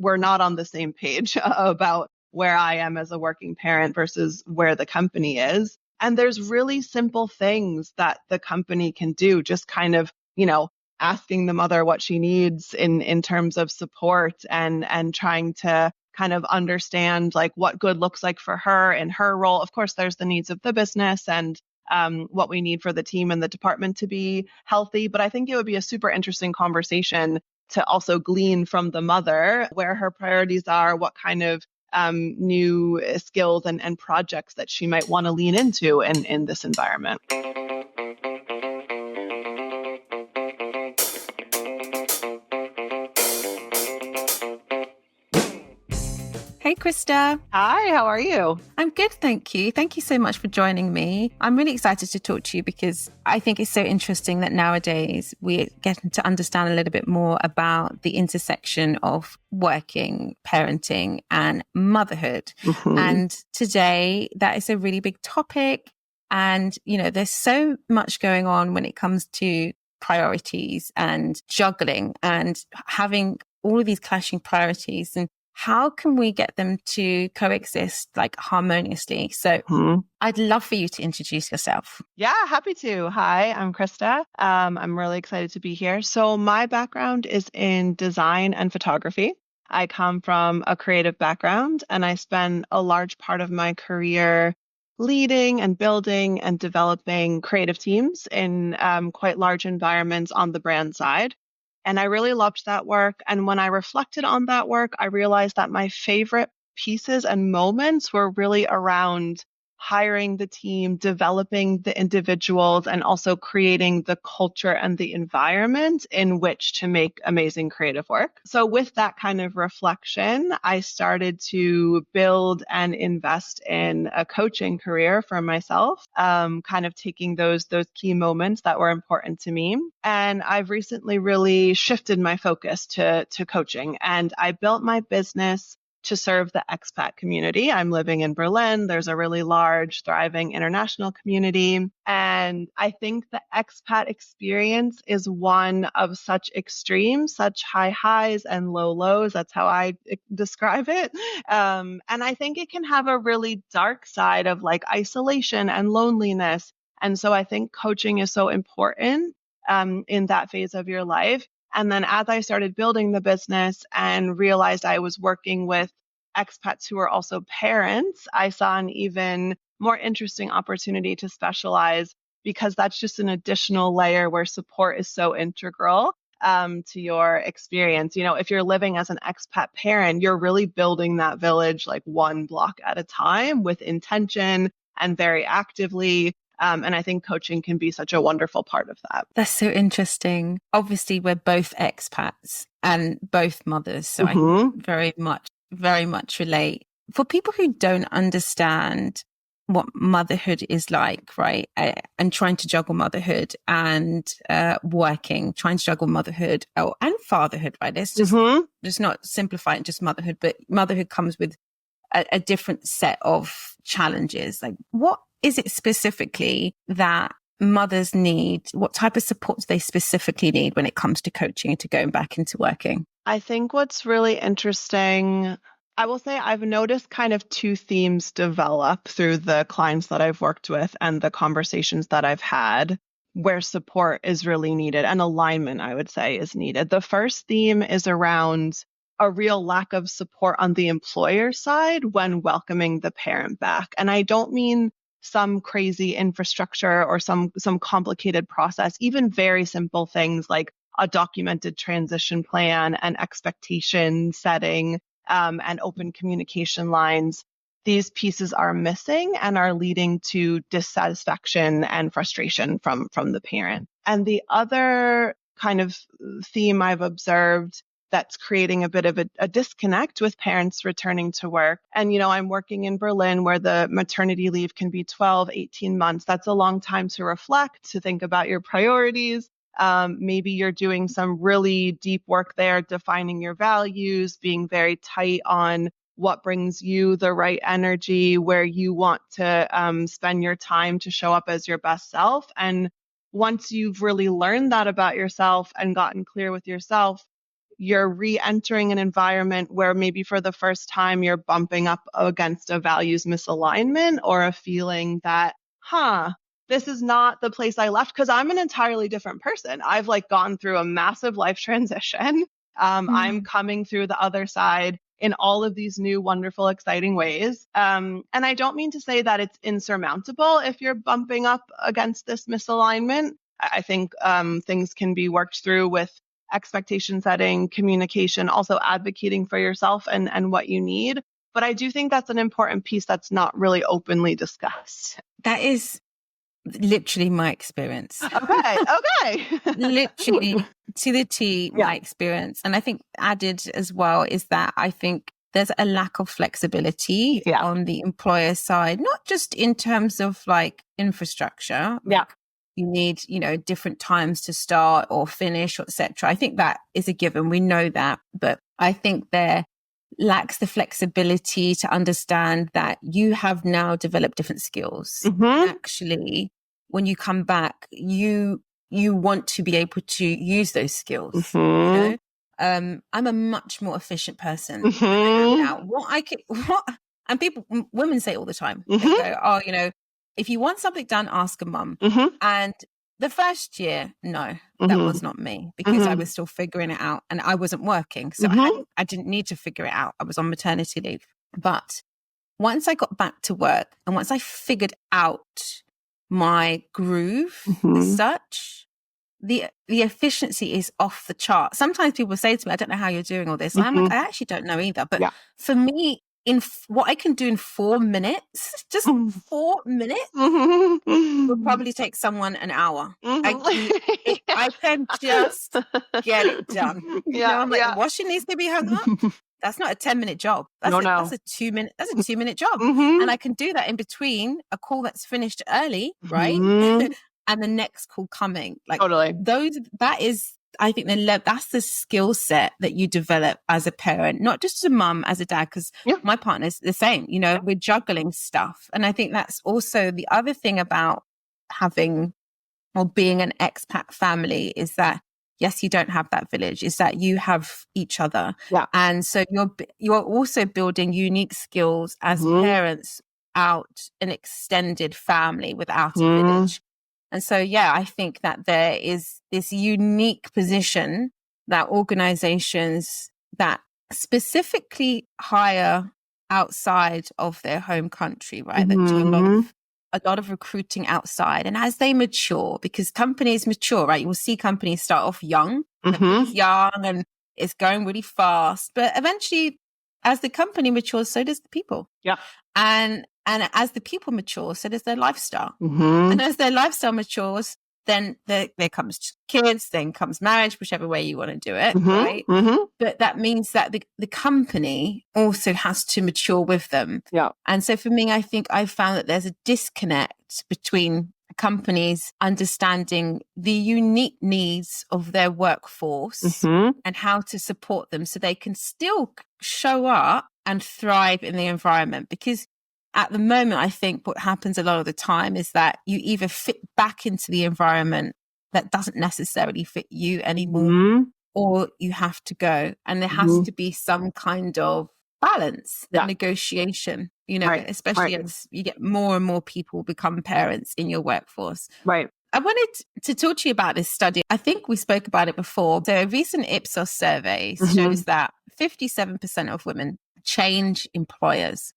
we're not on the same page about where I am as a working parent versus where the company is. And there's really simple things that the company can do, just kind of, asking the mother what she needs in terms of support and trying to kind of understand like what good looks like for her and her role. Of course, there's the needs of the business and what we need for the team and the department to be healthy. But I think it would be a super interesting conversation to also glean from the mother where her priorities are, what kind of new skills and projects that she might want to lean into in this environment. Hey, Krista. Hi, how are you? I'm good, thank you. Thank you so much for joining me. I'm really excited to talk to you because I think it's so interesting that nowadays we're getting to understand a little bit more about the intersection of working, parenting, and motherhood. Mm-hmm. And today, that is a really big topic. And, there's so much going on when it comes to priorities and juggling and having all of these clashing priorities. And how can we get them to coexist like harmoniously? So I'd love for you to introduce yourself. Yeah, happy to. Hi, I'm Krista. I'm really excited to be here. So my background is in design and photography. I come from a creative background and I spend a large part of my career leading and building and developing creative teams in quite large environments on the brand side. And I really loved that work. And when I reflected on that work, I realized that my favorite pieces and moments were really around hiring the team, developing the individuals, and also creating the culture and the environment in which to make amazing creative work. So with that kind of reflection, I started to build and invest in a coaching career for myself, kind of taking those key moments that were important to me. And I've recently really shifted my focus to coaching, and I built my business to serve the expat community. I'm living in Berlin. There's a really large, thriving international community. And I think the expat experience is one of such extremes, such high highs and low lows. That's how I describe it. And I think it can have a really dark side of like isolation and loneliness. And so I think coaching is so important in that phase of your life. And then as I started building the business and realized I was working with expats who are also parents, I saw an even more interesting opportunity to specialize because that's just an additional layer where support is so integral to your experience. If you're living as an expat parent, you're really building that village like one block at a time with intention and very actively. And I think coaching can be such a wonderful part of that. That's so interesting. Obviously, we're both expats and both mothers. So I very much relate. For people who don't understand what motherhood is like, right? And trying to juggle motherhood and trying to juggle motherhood and fatherhood, right? It's just not simplify it, just motherhood, but motherhood comes with a different set of challenges. Like, what is it specifically that mothers need? What type of support do they specifically need when it comes to coaching and to going back into working? I think what's really interesting, I will say I've noticed kind of two themes develop through the clients that I've worked with and the conversations that I've had where support is really needed and alignment, I would say, is needed. The first theme is around a real lack of support on the employer side when welcoming the parent back. And I don't mean some crazy infrastructure or some complicated process, even very simple things like a documented transition plan and expectation setting and open communication lines. These pieces are missing and are leading to dissatisfaction and frustration from the parent. And the other kind of theme I've observed that's creating a bit of a disconnect with parents returning to work. And, I'm working in Berlin where the maternity leave can be 12, 18 months. That's a long time to reflect, to think about your priorities. Maybe you're doing some really deep work there, defining your values, being very tight on what brings you the right energy, where you want to spend your time to show up as your best self. And once you've really learned that about yourself and gotten clear with yourself, you're re-entering an environment where maybe for the first time you're bumping up against a values misalignment or a feeling that, this is not the place I left, because I'm an entirely different person. I've like gone through a massive life transition. I'm coming through the other side in all of these new, wonderful, exciting ways. And I don't mean to say that it's insurmountable if you're bumping up against this misalignment. I think things can be worked through with expectation setting, communication, also advocating for yourself and what you need. But I do think that's an important piece that's not really openly discussed. That is literally my experience. Okay. Literally to the T, my experience. And I think added as well is that I think there's a lack of flexibility on the employer side, not just in terms of like infrastructure. You need, different times to start or finish, etc. I think that is a given. We know that. But I think there lacks the flexibility to understand that you have now developed different skills. And actually, when you come back, you want to be able to use those skills. I'm a much more efficient person than I am now. And women say all the time, they go, if you want something done, ask a mum. And the first year, no, that was not me, because I was still figuring it out and I wasn't working. So I didn't need to figure it out. I was on maternity leave. But once I got back to work and once I figured out my groove as such, the efficiency is off the chart. Sometimes people say to me, I don't know how you're doing all this. And I'm like, I actually don't know either. But for me, in what I can do in 4 minutes, just 4 minutes, will probably take someone an hour. I can just get it done. I'm like, washing needs to be hung up. That's not a 10-minute job. That's a 2-minute. That's a 2-minute job, and I can do that in between a call that's finished early, right, and the next call coming. Like that is. I think that's the skill set that you develop as a parent, not just as a mum, as a dad, because my partner's the same, we're juggling stuff. And I think that's also the other thing about having or being an expat family is that, yes, you don't have that village, is that you have each other. And so you're also building unique skills as parents out an extended family without a village. And so, I think that there is this unique position that organizations that specifically hire outside of their home country, right, that do a lot of recruiting outside. And as they mature, because companies mature, right, you will see companies start off young and it's going really fast. But eventually, as the company matures, so does the people. And as the people mature, so does their lifestyle. And as their lifestyle matures, then there comes kids, then comes marriage, whichever way you want to do it, right? But that means that the company also has to mature with them. And so for me, I think I've found that there's a disconnect between companies understanding the unique needs of their workforce and how to support them so they can still show up and thrive in the environment. Because at the moment, I think what happens a lot of the time is that you either fit back into the environment that doesn't necessarily fit you anymore, or you have to go. And there has to be some kind of balance, negotiation, especially as you get more and more people become parents in your workforce. Right. I wanted to talk to you about this study. I think we spoke about it before. So a recent Ipsos survey shows that 57% of women change employers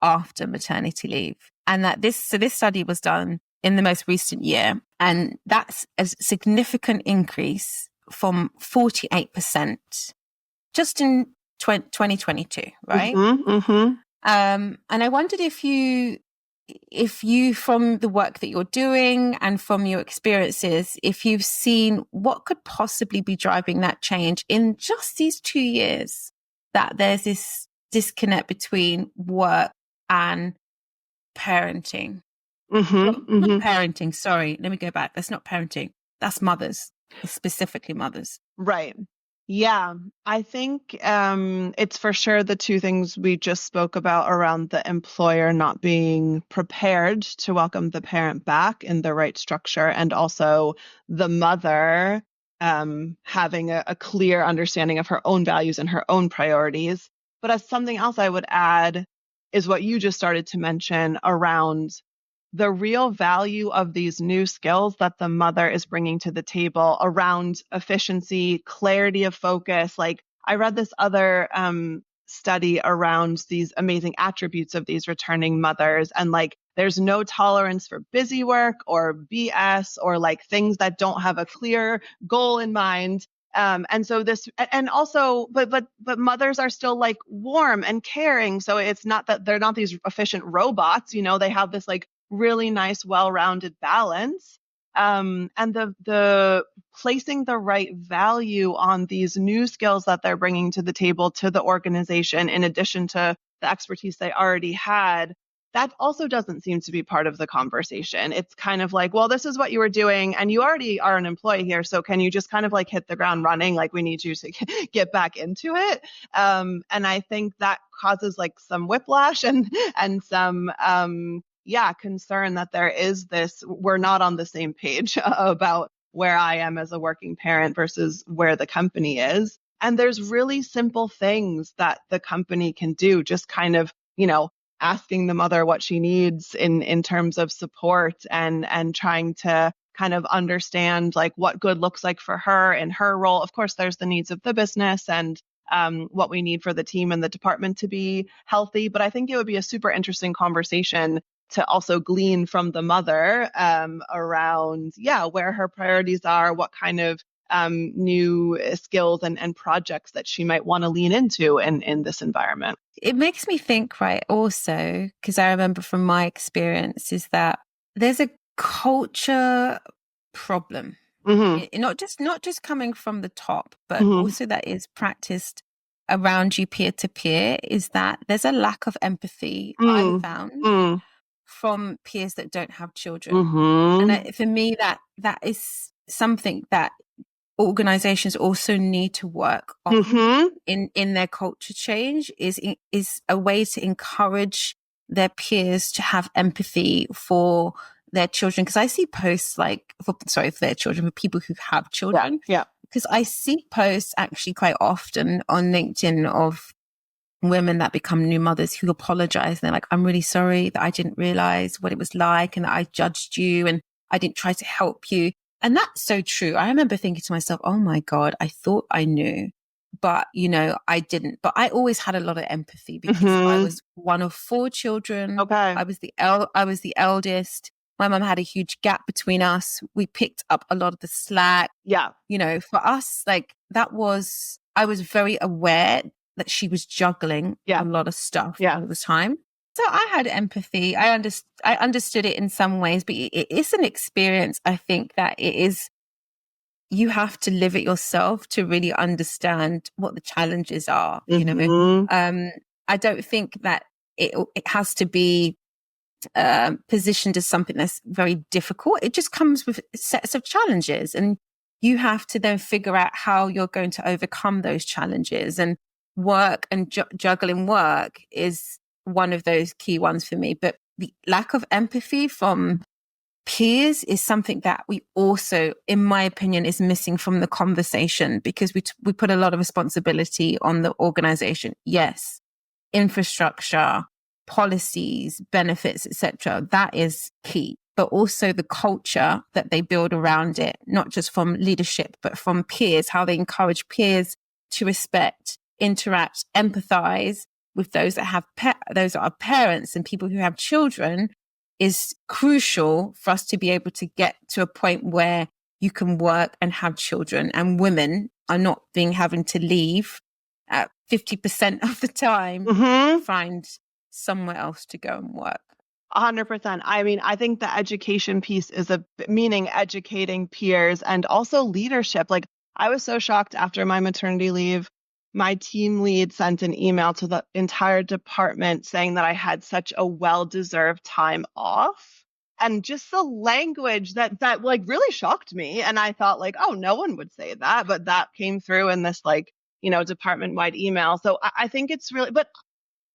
after maternity leave. And that this study was done in the most recent year. And that's a significant increase from 48% just in 2022, right? And I wondered if you, from the work that you're doing and from your experiences, if you've seen what could possibly be driving that change in just these 2 years, that there's this disconnect between work and parenting. Not parenting, sorry. Let me go back. That's not parenting. That's mothers, specifically mothers. Right. Yeah, I think it's for sure the two things we just spoke about around the employer not being prepared to welcome the parent back in the right structure, and also the mother having a clear understanding of her own values and her own priorities. But as something else I would add is what you just started to mention around the real value of these new skills that the mother is bringing to the table around efficiency, clarity of focus. Like I read this other study around these amazing attributes of these returning mothers, and like there's no tolerance for busy work or BS or like things that don't have a clear goal in mind. And so this, and also, but mothers are still like warm and caring. So it's not that they're not these efficient robots, you know, they have this like really nice, well-rounded balance. And the placing the right value on these new skills that they're bringing to the table to the organization, in addition to the expertise they already had, that also doesn't seem to be part of the conversation. It's kind of like, well, this is what you were doing and you already are an employee here. So can you just kind of like hit the ground running? Like we need you to get back into it. And I think that causes like some whiplash and some, concern that there is this, we're not on the same page about where I am as a working parent versus where the company is. And there's really simple things that the company can do, just kind of, you know, asking the mother what she needs in terms of support and trying to kind of understand like what good looks like for her and her role. Of course, there's the needs of the business and what we need for the team and the department to be healthy. But I think it would be a super interesting conversation to also glean from the mother around, where her priorities are, what kind of new skills and projects that she might want to lean into in this environment. It makes me think, right, also, because I remember from my experience is that there's a culture problem. Mm-hmm. Not just coming from the top, but also that is practiced around you peer to peer, is that there's a lack of empathy I've found from peers that don't have children. And for me, that is something that organizations also need to work on in their culture change, is a way to encourage their peers to have empathy for their children. Because I see posts like, for their children, for people who have children. Yeah. Because I see posts actually quite often on LinkedIn of women that become new mothers who apologize. And they're like, I'm really sorry that I didn't realize what it was like and that I judged you and I didn't try to help you. And that's so true. I remember thinking to myself, oh my God, I thought I knew, but you know, I didn't. But I always had a lot of empathy because I was one of 4 children. Okay. I was the eldest. My mum had a huge gap between us. We picked up a lot of the slack. Yeah. You know, for us, like I was very aware that she was juggling a lot of stuff all the time. So I had empathy. I understood it in some ways, but it is an experience. I think that you have to live it yourself to really understand what the challenges are. You know, I don't think that it has to be positioned as something that's very difficult. It just comes with sets of challenges, and you have to then figure out how you're going to overcome those challenges. And work and juggling work is one of those key ones for me. But the lack of empathy from peers is something that we also, in my opinion, is missing from the conversation, because we put a lot of responsibility on the organization. Yes, infrastructure, policies, benefits, etc. That is key. But also the culture that they build around it, not just from leadership, but from peers, how they encourage peers to respect, interact, empathize with those that have those that are parents and people who have children, is crucial for us to be able to get to a point where you can work and have children, and women are not having to leave at 50% of the time to find somewhere else to go and work. 100%. I mean, I think the education piece is meaning educating peers and also leadership. Like I was so shocked after my maternity leave. My team lead sent an email to the entire department saying that I had such a well-deserved time off. And just the language that like really shocked me. And I thought like, oh, no one would say that. But that came through in this like, you know, department-wide email. So I think it's really, but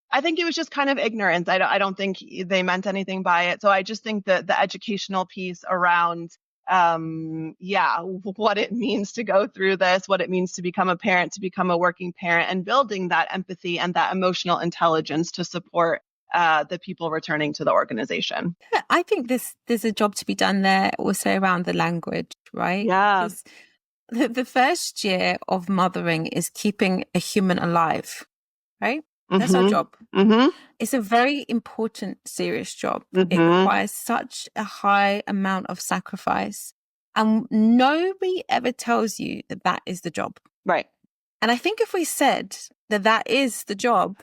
I think it was just kind of ignorance. I don't think they meant anything by it. So I just think that the educational piece around what it means to go through this, what it means to become a parent, to become a working parent, and building that empathy and that emotional intelligence to support the people returning to the organization. I think there's a job to be done there also around the language, right? Yeah. Because the first year of mothering is keeping a human alive, right? That's our job. It's a very important, serious job. It requires such a high amount of sacrifice. And nobody ever tells you that that is the job. Right. And I think if we said that that is the job,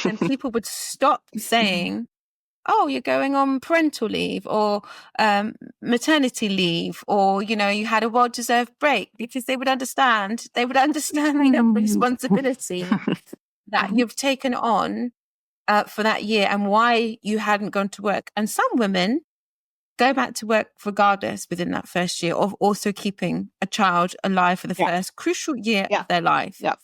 then people would stop saying, oh, you're going on parental leave or maternity leave, or, you know, you had a well-deserved break, because they would understand the responsibility that you've taken on for that year and why you hadn't gone to work. And some women go back to work regardless within that first year of also keeping a child alive for the first crucial year of their life. Yeah.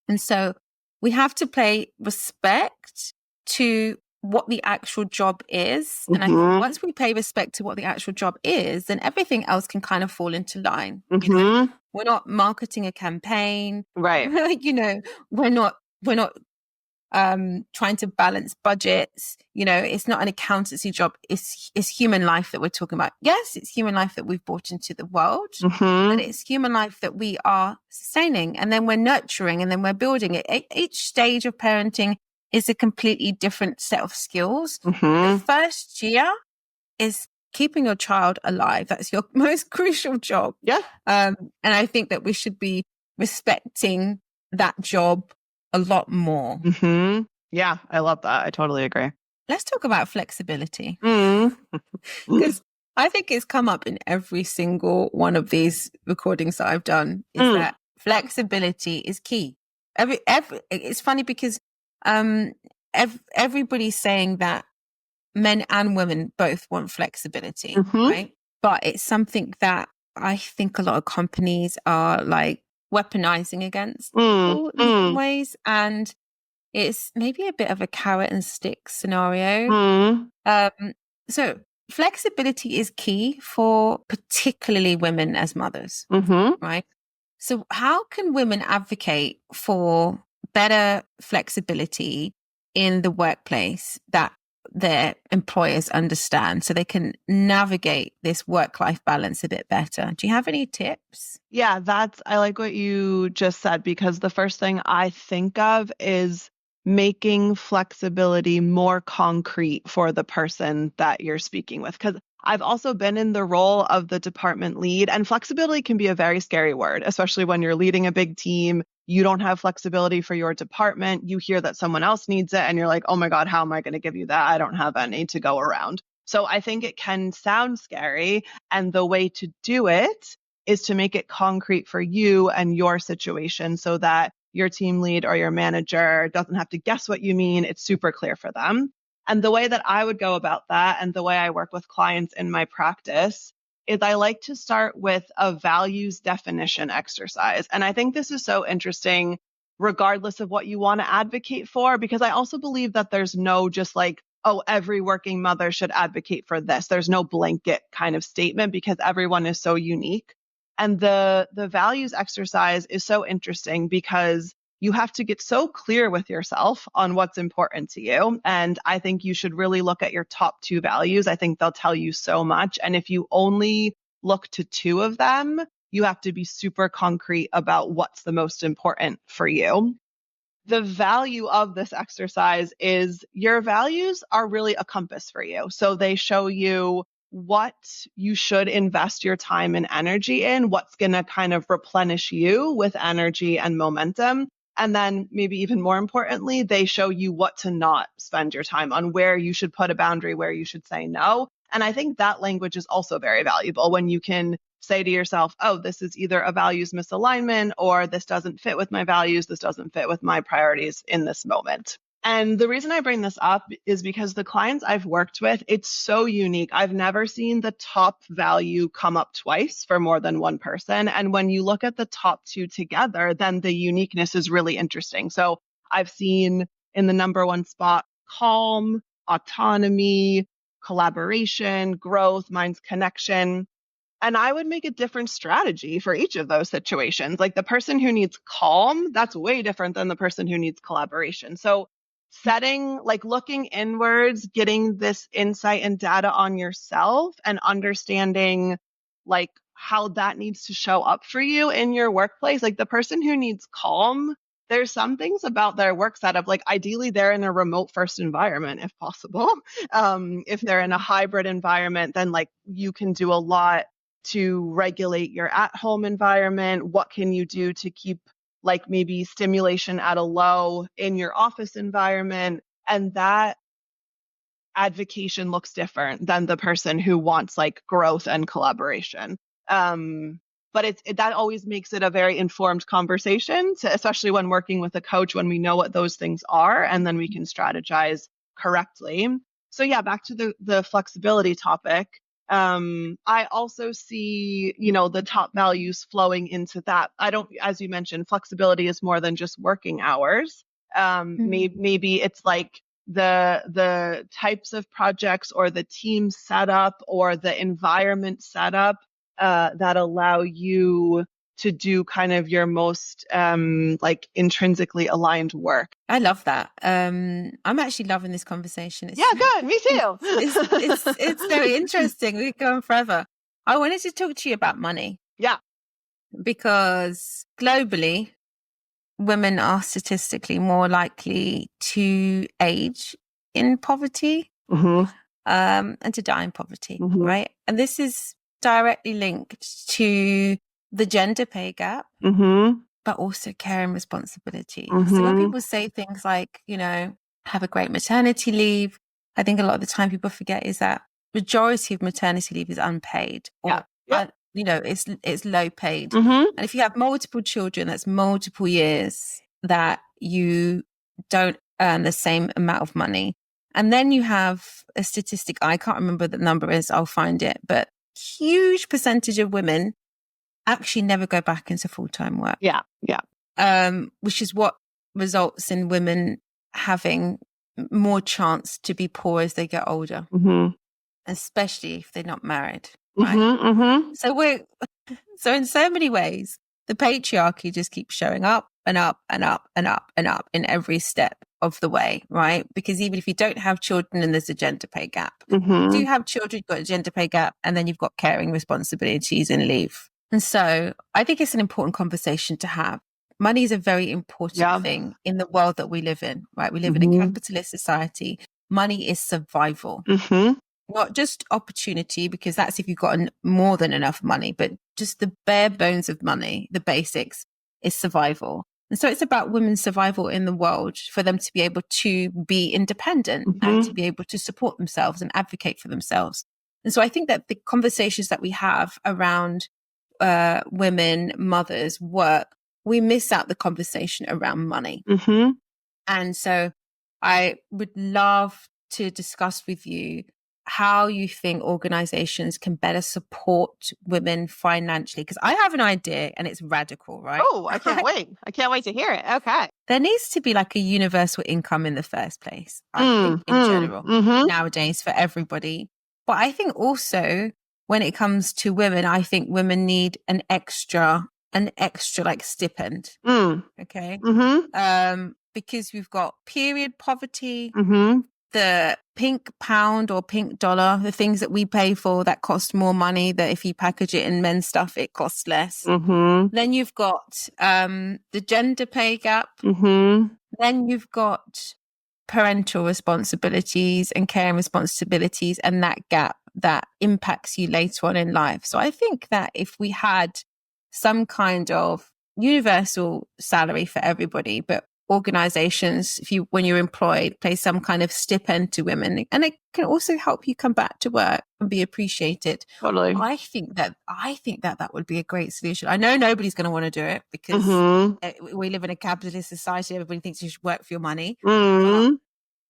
And so we have to pay respect to what the actual job is. And I think once we pay respect to what the actual job is, then everything else can kind of fall into line. You know, we're not marketing a campaign. Right. You know, we're not trying to balance budgets. You know, it's not an accountancy job. It's human life that we're talking about. Yes, it's human life that we've brought into the world, but it's human life that we are sustaining, and then we're nurturing, and then we're building it. Each stage of parenting is a completely different set of skills. The first year is keeping your child alive. That's your most crucial job. Yeah. And I think that we should be respecting that job a lot more. Yeah, I love that. I totally agree. Let's talk about flexibility. Because I think it's come up in every single one of these recordings that I've done, is that flexibility is key. It's funny because everybody's saying that men and women both want flexibility, right? But it's something that I think a lot of companies are like weaponizing against people in some ways, and it's maybe a bit of a carrot and stick scenario. So flexibility is key for particularly women as mothers, right? So how can women advocate for better flexibility in the workplace that their employers understand, so they can navigate this work-life balance a bit better? Do you have any tips? Yeah, I like what you just said, because the first thing I think of is making flexibility more concrete for the person that you're speaking with. Because I've also been in the role of the department lead, and flexibility can be a very scary word, especially when you're leading a big team. You don't have flexibility for your department. You hear that someone else needs it, and you're like, oh my God, how am I going to give you that? I don't have any to go around. So I think it can sound scary. And the way to do it is to make it concrete for you and your situation, so that your team lead or your manager doesn't have to guess what you mean. It's super clear for them. And the way that I would go about that, and the way I work with clients in my practice, is I like to start with a values definition exercise. And I think this is so interesting, regardless of what you want to advocate for, because I also believe that there's no just like, oh, every working mother should advocate for this. There's no blanket kind of statement, because everyone is so unique. And the values exercise is so interesting, because you have to get so clear with yourself on what's important to you. And I think you should really look at your top 2 values. I think they'll tell you so much. And if you only look to 2 of them, you have to be super concrete about what's the most important for you. The value of this exercise is your values are really a compass for you. So they show you what you should invest your time and energy in, what's going to kind of replenish you with energy and momentum. And then maybe even more importantly, they show you what to not spend your time on, where you should put a boundary, where you should say no. And I think that language is also very valuable, when you can say to yourself, oh, this is either a values misalignment, or this doesn't fit with my values, this doesn't fit with my priorities in this moment. And the reason I bring this up is because the clients I've worked with, it's so unique. I've never seen the top value come up twice for more than one person. And when you look at the top 2 together, then the uniqueness is really interesting. So I've seen in the number 1 spot, calm, autonomy, collaboration, growth, mine's connection. And I would make a different strategy for each of those situations. Like the person who needs calm, that's way different than the person who needs collaboration. So setting, like looking inwards, getting this insight and data on yourself and understanding like how that needs to show up for you in your workplace. Like the person who needs calm, there's some things about their work setup, like ideally they're in a remote first environment if possible. If they're in a hybrid environment, then like you can do a lot to regulate your at-home environment. What can you do to keep like maybe stimulation at a low in your office environment? And that advocation looks different than the person who wants like growth and collaboration. But that always makes it a very informed conversation, especially when working with a coach, when we know what those things are, and then we can strategize correctly. So yeah, back to the flexibility topic. I also see, the top values flowing into that. I don't, as you mentioned, flexibility is more than just working hours. Maybe it's like the types of projects or the team setup or the environment setup that allow you to do kind of your most like intrinsically aligned work. I love that. I'm actually loving this conversation. Yeah, good. Me too. It's very interesting. We could go on forever. I wanted to talk to you about money. Yeah. Because globally, women are statistically more likely to age in poverty and to die in poverty, right? And this is directly linked to the gender pay gap, but also care and responsibility. So when people say things like, have a great maternity leave, I think a lot of the time people forget is that majority of maternity leave is unpaid. It's low paid. And if you have multiple children, that's multiple years that you don't earn the same amount of money. And then you have a statistic, I can't remember what the number is, I'll find it, but huge percentage of women actually never go back into full-time work. Yeah. Which is what results in women having more chance to be poor as they get older, especially if they're not married. Right. So in so many ways, the patriarchy just keeps showing up and up and up and up and up in every step of the way, right? Because even if you don't have children and there's a gender pay gap, if you do have children, you've got a gender pay gap, and then you've got caring responsibilities and leave. And so I think it's an important conversation to have. Money is a very important thing in the world that we live in, right? We live in a capitalist society. Money is survival. Not just opportunity, because that's if you've got more than enough money, but just the bare bones of money, the basics, is survival. And so it's about women's survival in the world, for them to be able to be independent and to be able to support themselves and advocate for themselves. And so I think that the conversations that we have around women, mothers, work, we miss out the conversation around money. And so I would love to discuss with you how you think organizations can better support women financially. Because I have an idea and it's radical, right? Oh, I can't wait. I can't wait to hear it. Okay. There needs to be like a universal income in the first place, I think, in general, nowadays for everybody. But I think also when it comes to women, I think women need an extra like stipend. Okay. Because we've got period poverty, the pink pound or pink dollar, the things that we pay for that cost more money, that if you package it in men's stuff, it costs less. Then you've got the gender pay gap. Then you've got parental responsibilities and caring responsibilities, and that gap that impacts you later on in life. So I think that if we had some kind of universal salary for everybody, but organizations, when you're employed, pay some kind of stipend to women, and it can also help you come back to work and be appreciated. Totally. I think that would be a great solution. I know nobody's going to want to do it because we live in a capitalist society. Everybody thinks you should work for your money.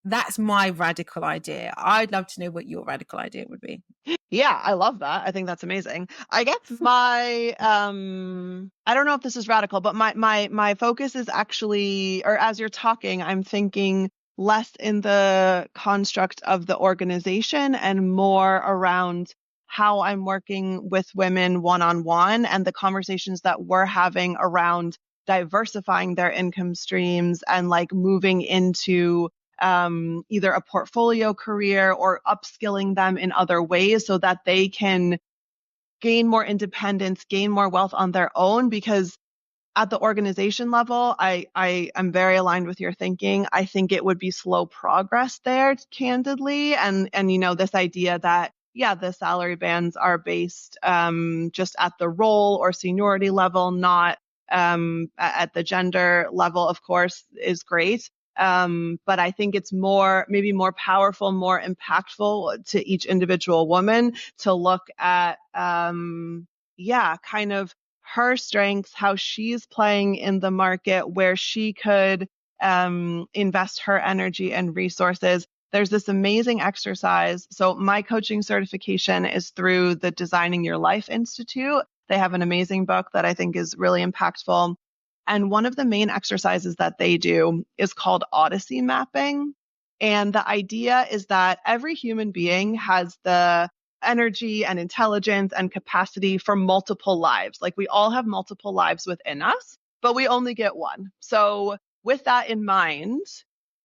That's my radical idea. I'd love to know what your radical idea would be. Yeah, I love that. I think that's amazing. I guess my I don't know if this is radical, but my focus is actually, or as you're talking, I'm thinking less in the construct of the organization and more around how I'm working with women one-on-one and the conversations that we're having around diversifying their income streams and like moving into either a portfolio career or upskilling them in other ways so that they can gain more independence, gain more wealth on their own. Because at the organization level, I am very aligned with your thinking. I think it would be slow progress there, candidly. And this idea that, yeah, the salary bands are based just at the role or seniority level, not at the gender level, of course, is great. But I think it's maybe more powerful, more impactful to each individual woman to look at, kind of her strengths, how she's playing in the market, where she could invest her energy and resources. There's this amazing exercise. So my coaching certification is through the Designing Your Life Institute. They have an amazing book that I think is really impactful. And one of the main exercises that they do is called Odyssey mapping. And the idea is that every human being has the energy and intelligence and capacity for multiple lives. Like we all have multiple lives within us, but we only get one. So with that in mind,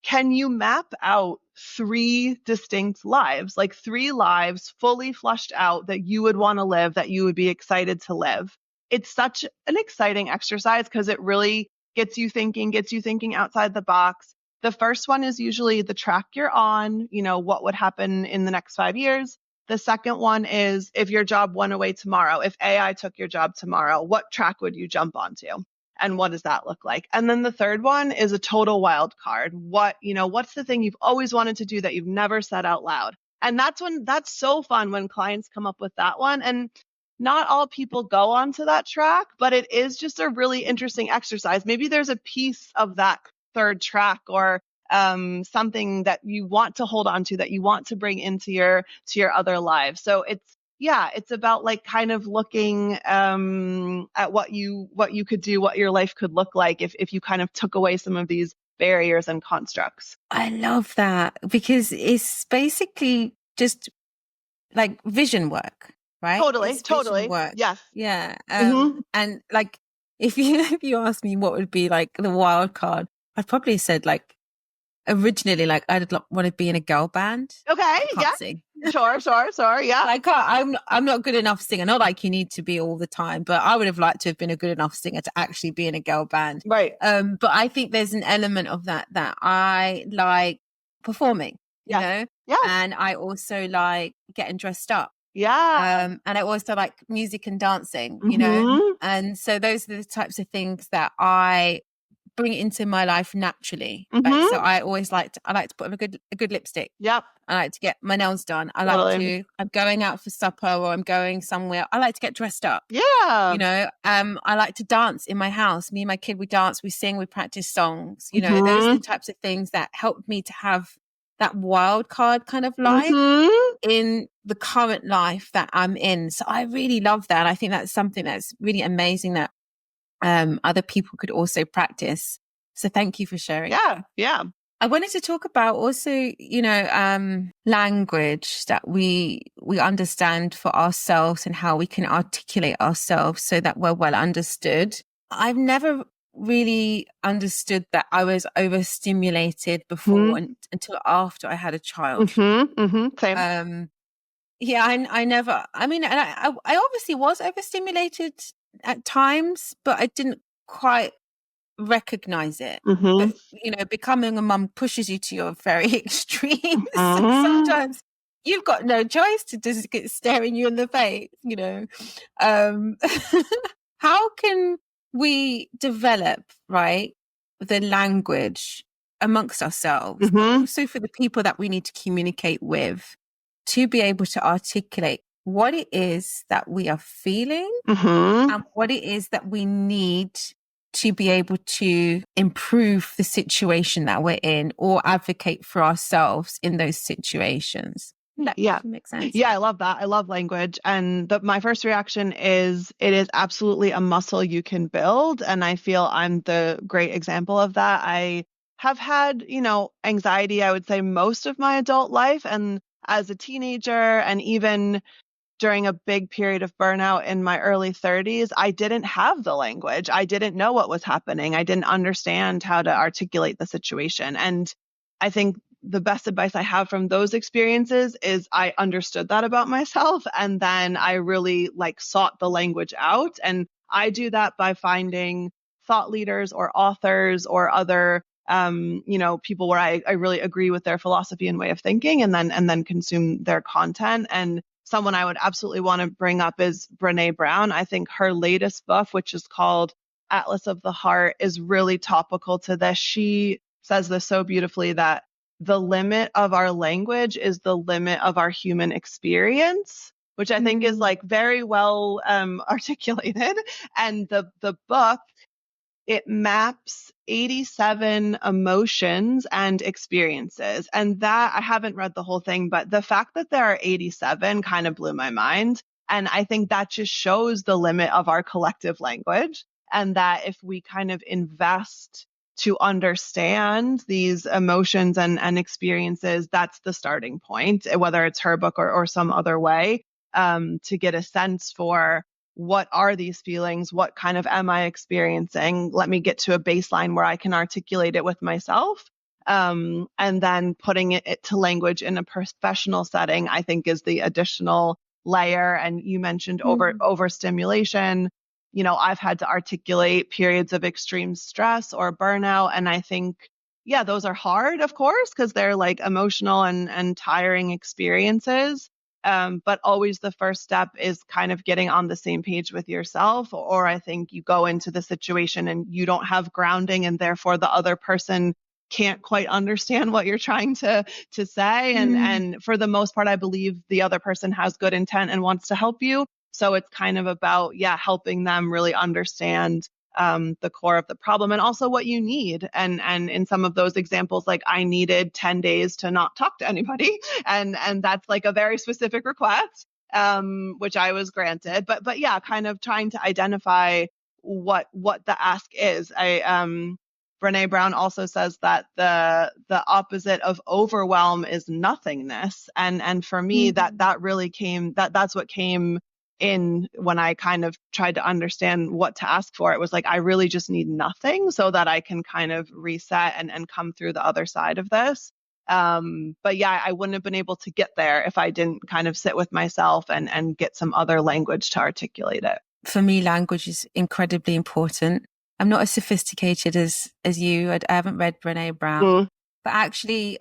can you map out 3 distinct lives, like 3 lives fully flushed out that you would want to live, that you would be excited to live? It's such an exciting exercise because it really gets you thinking outside the box. The first one is usually the track you're on, what would happen in the next 5 years. The second one is if your job went away tomorrow, if AI took your job tomorrow, what track would you jump onto? And what does that look like? And then the third one is a total wild card. What's the thing you've always wanted to do that you've never said out loud? And that's so fun when clients come up with that one. And not all people go onto that track, but it is just a really interesting exercise. Maybe there's a piece of that third track or something that you want to hold on to, that you want to bring into your other lives. So it's about like kind of looking at what you could do, what your life could look like if you kind of took away some of these barriers and constructs. I love that because it's basically just like vision work, right? Totally, It's totally. vision work. Yes. Yeah. And like if you ask me what would be like the wild card, I'd probably said like originally like I'd want to be in a girl band. Okay. Yeah. Sing. Sure. Yeah. Like I'm not good enough singer. Not like you need to be all the time, but I would have liked to have been a good enough singer to actually be in a girl band. Right. But I think there's an element of that I like performing, you know? Yeah. And I also like getting dressed up. Yeah. And I also like music and dancing, you know? And so those are the types of things that I bring into my life naturally. Right? So I always like to put on a good lipstick. Yep. I like to get my nails done. I'm going out for supper or I'm going somewhere. I like to get dressed up. Yeah. You know, I like to dance in my house. Me and my kid, we dance, we sing, we practice songs. You know, those are the types of things that help me to have that wild card kind of life in the current life that I'm in. So I really love that. I think that's something that's really amazing that other people could also practice. So thank you for sharing. Yeah. I wanted to talk about also, you know, language that we understand for ourselves and how we can articulate ourselves so that we're well understood. I've never really understood that I was overstimulated before until after I had a child. Same. Yeah, I never, I mean, and I obviously was overstimulated at times, but I didn't quite recognize it. But, you know, becoming a mum pushes you to your very extremes. Sometimes you've got no choice to just get staring you in the face, you know. How can we develop, right, the language amongst ourselves, but also for the people that we need to communicate with, to be able to articulate what it is that we are feeling and what it is that we need to be able to improve the situation that we're in or advocate for ourselves in those situations. Yeah. Makes sense. Yeah, I love that. I love language. And my first reaction is it is absolutely a muscle you can build. And I feel I'm the great example of that. I have had, you know, anxiety, I would say most of my adult life. And as a teenager and even during a big period of burnout in my early 30s, I didn't have the language. I didn't know what was happening. I didn't understand how to articulate the situation. And I think the best advice I have from those experiences is I understood that about myself. And then I really like sought the language out. And I do that by finding thought leaders or authors or other people where I really agree with their philosophy and way of thinking, and then consume their content. And someone I would absolutely want to bring up is Brené Brown. I think her latest book, which is called Atlas of the Heart, is really topical to this. She says this so beautifully, that the limit of our language is the limit of our human experience, which I think is like very well articulated. And the book, it maps 87 emotions and experiences. And that, I haven't read the whole thing, but the fact that there are 87 kind of blew my mind. And I think that just shows the limit of our collective language. And that if we kind of invest to understand these emotions and experiences, that's the starting point, whether it's her book or some other way, to get a sense for what are these feelings? What kind of am I experiencing? Let me get to a baseline where I can articulate it with myself. And then putting it to language in a professional setting, I think, is the additional layer. And you mentioned overstimulation. I've had to articulate periods of extreme stress or burnout. And I think, yeah, those are hard, of course, because they're like emotional and tiring experiences. But always the first step is kind of getting on the same page with yourself. Or I think you go into the situation and you don't have grounding, and therefore the other person can't quite understand what you're trying to say. And for the most part, I believe the other person has good intent and wants to help you. So it's kind of about, helping them really understand the core of the problem and also what you need. And in some of those examples, like I needed 10 days to not talk to anybody. And that's like a very specific request, which I was granted. But yeah, kind of trying to identify what the ask is. Brené Brown also says that the opposite of overwhelm is nothingness. And for me, that really that's what came in when I kind of tried to understand what to ask for. It was like, I really just need nothing so that I can kind of reset and come through the other side of this. But yeah, I wouldn't have been able to get there if I didn't kind of sit with myself and get some other language to articulate it. For me, language is incredibly important. I'm not as sophisticated as you. I haven't read Brené Brown, but actually,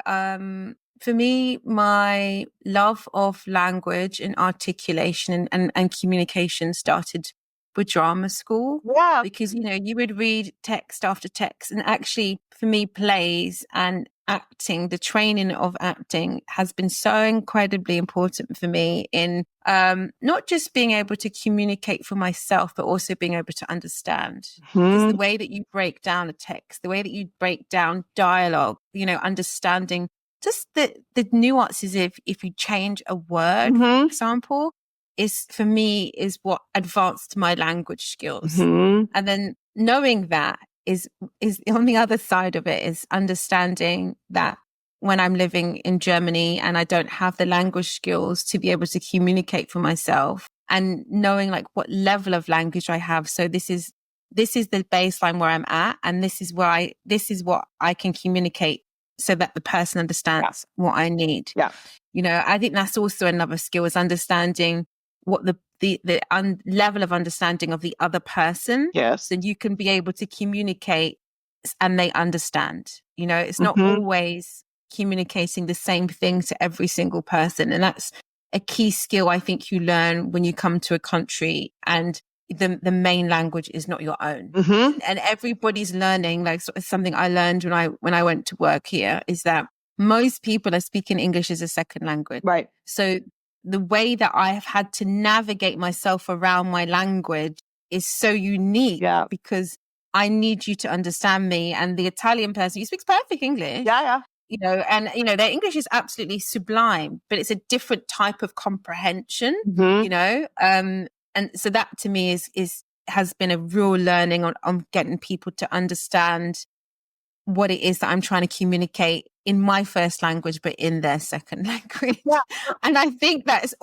for me, my love of language and articulation and communication started with drama school. Yeah. Because, you would read text after text, and actually for me, plays and acting, the training of acting has been so incredibly important for me in not just being able to communicate for myself, but also being able to understand. Because the way that you break down a text, the way that you break down dialogue, understanding just the nuances if you change a word, for example, is for me is what advanced my language skills. And then knowing that is on the other side of it is understanding that when I'm living in Germany and I don't have the language skills to be able to communicate for myself, and knowing like what level of language I have. So this is the baseline where I'm at, and this is what I can communicate so that the person understands what I need. Yeah. I think that's also another skill, is understanding what the level of understanding of the other person. Yes. So you can be able to communicate and they understand. It's not always communicating the same thing to every single person. And that's a key skill I think you learn when you come to a country and the main language is not your own. And everybody's learning, like something I learned when I went to work here, is that most people are speaking English as a second language. Right. So the way that I have had to navigate myself around my language is so unique, because I need you to understand me. And the Italian person who speaks perfect English, and their English is absolutely sublime, but it's a different type of comprehension, and so that to me has been a real learning on getting people to understand what it is that I'm trying to communicate in my first language, but in their second language. Yeah. And I think that's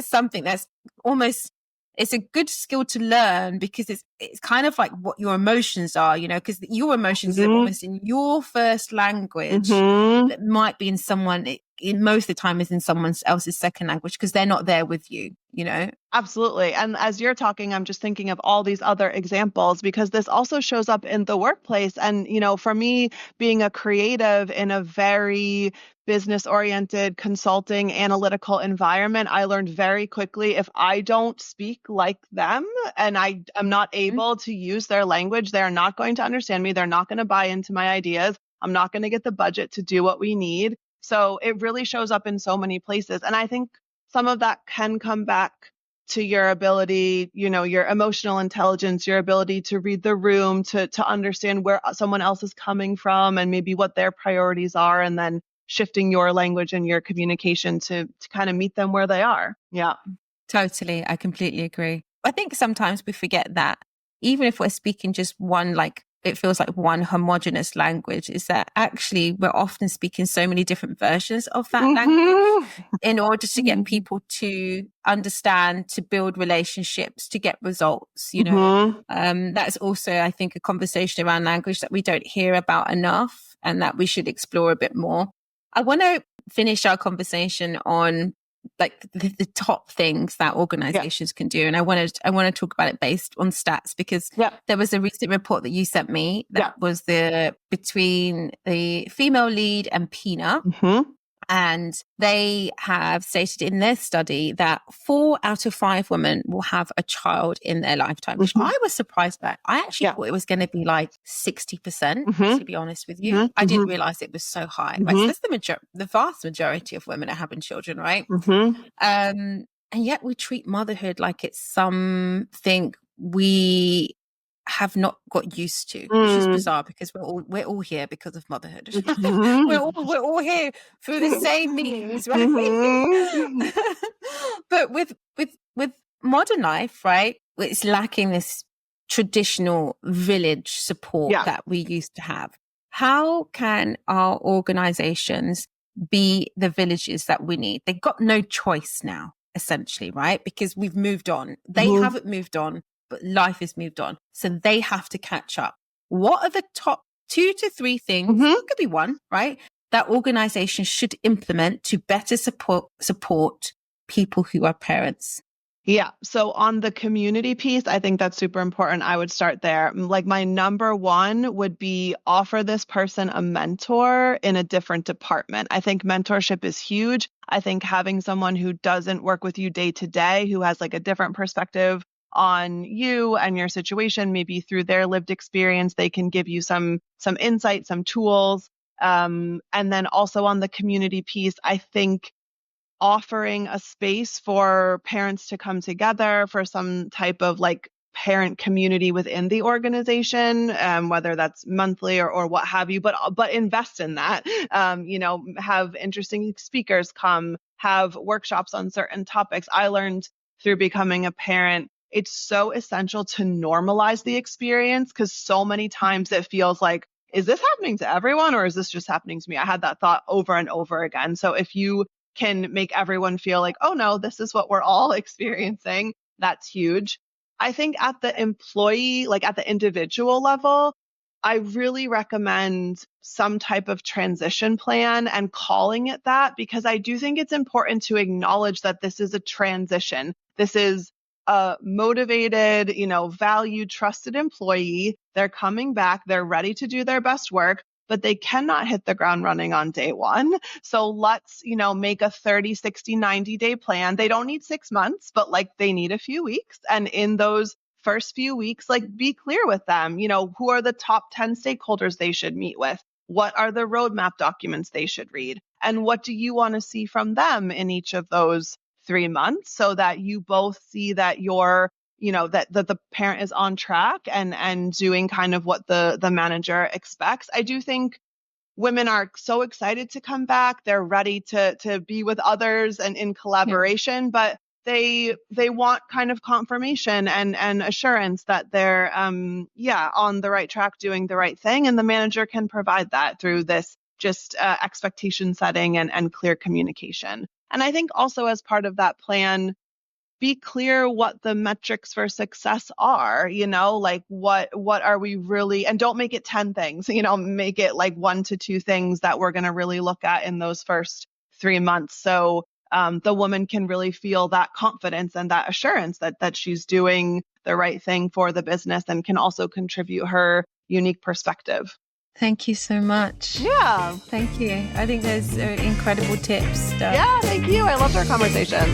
something that's almost, it's a good skill to learn, because it's kind of like what your emotions are, because your emotions are almost in your first language that might be in someone, in most of the time is in someone else's second language, because they're not there with you. Absolutely. And as you're talking, I'm just thinking of all these other examples, because this also shows up in the workplace. And, for me, being a creative in a very business oriented, consulting, analytical environment, I learned very quickly, if I don't speak like them and I am not able to use their language, they're not going to understand me. They're not going to buy into my ideas. I'm not going to get the budget to do what we need. So it really shows up in so many places. And I think some of that can come back to your ability, your emotional intelligence, your ability to read the room, to understand where someone else is coming from and maybe what their priorities are, and then shifting your language and your communication to kind of meet them where they are. Yeah. Totally. I completely agree. I think sometimes we forget that even if we're speaking just one, like it feels like one homogenous language, is that actually we're often speaking so many different versions of that language in order to get people to understand, to build relationships, to get results, that's also, I think, a conversation around language that we don't hear about enough and that we should explore a bit more. I want to finish our conversation on like the top things that organizations can do. And I want to talk about it based on stats, because there was a recent report that you sent me that was between the female lead and Pina. And they have stated in their study that 4 out of 5 women will have a child in their lifetime, which I was surprised by. I actually thought it was going to be like 60%, to be honest with you. I didn't realize it was so high. Right? So that's the vast majority of women are having children, right? And yet we treat motherhood like it's something we have not got used to, which is bizarre, because we're all here because of motherhood. we're all here for the same means, right? But with modern life, right, it's lacking this traditional village support that we used to have. How can our organizations be the villages that we need? They've got no choice now, essentially, right? Because we've moved on. They haven't moved on, but life has moved on. So they have to catch up. What are the top 2 to 3 things, it could be 1, right, that organizations should implement to better support people who are parents? Yeah. So on the community piece, I think that's super important. I would start there. Like my number 1 would be offer this person a mentor in a different department. I think mentorship is huge. I think having someone who doesn't work with you day to day, who has like a different perspective on you and your situation, maybe through their lived experience, they can give you some insight, some tools. And then also on the community piece, I think offering a space for parents to come together for some type of like parent community within the organization, whether that's monthly or what have you, but invest in that. Have interesting speakers come, have workshops on certain topics. I learned through becoming a parent, it's so essential to normalize the experience, because so many times it feels like, is this happening to everyone or is this just happening to me? I had that thought over and over again. So if you can make everyone feel like, oh no, this is what we're all experiencing, that's huge. I think at the employee, like at the individual level, I really recommend some type of transition plan and calling it that, because I do think it's important to acknowledge that this is a transition. This is a motivated, valued, trusted employee. They're coming back. They're ready to do their best work, but they cannot hit the ground running on day 1. So let's, make a 30, 60, 90-day plan. They don't need 6 months, but like they need a few weeks. And in those first few weeks, like be clear with them, who are the top 10 stakeholders they should meet with? What are the roadmap documents they should read? And what do you want to see from them in each of those 3 months, so that you both see that you're, that the parent is on track and doing kind of what the manager expects. I do think women are so excited to come back. They're ready to be with others and in collaboration, but they want kind of confirmation and assurance that they're on the right track, doing the right thing. And the manager can provide that through this just expectation setting and clear communication. And I think also as part of that plan, be clear what the metrics for success are, like what are we really, and don't make it 10 things, make it like 1 to 2 things that we're going to really look at in those first 3 months. So the woman can really feel that confidence and that assurance that she's doing the right thing for the business and can also contribute her unique perspective. Thank you so much. Yeah. Thank you. I think those are incredible tips. Yeah, thank you. I loved our conversation.